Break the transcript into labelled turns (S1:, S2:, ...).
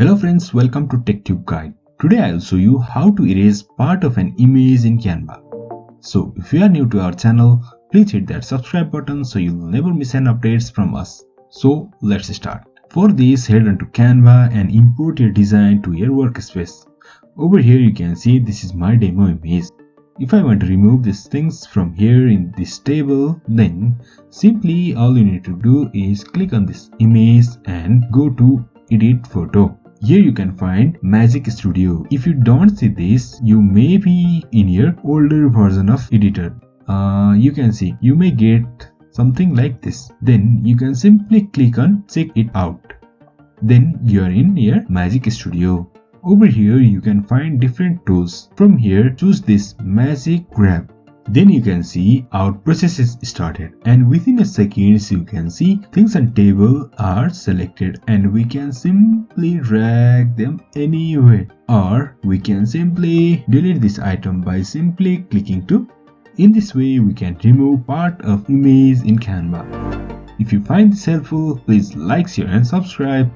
S1: Hello friends, welcome to TrendTechGuides. Today I will show you how to erase part of an image in Canva. So if you are new to our channel, please hit that subscribe button so you'll never miss any updates from us. So let's start. For this, head on to Canva and import your design to your workspace. Over here you can see this is my demo image. If I want to remove these things from here in this table, then simply all you need to do is click on this image and go to edit photo. Here you can find Magic Studio. If you don't see this, you may be in your older version of editor. You can see you may get something like this. Then you can simply click on check it out. Then you are in your Magic Studio. Over here you can find different tools. From here choose this Magic Grab. Then you can see our process is started, and within a second you can see things on table are selected, and we can simply drag them anywhere, or we can simply delete this item by simply clicking to. In this way we can remove part of image in Canva. If you find this helpful, please like, share and subscribe.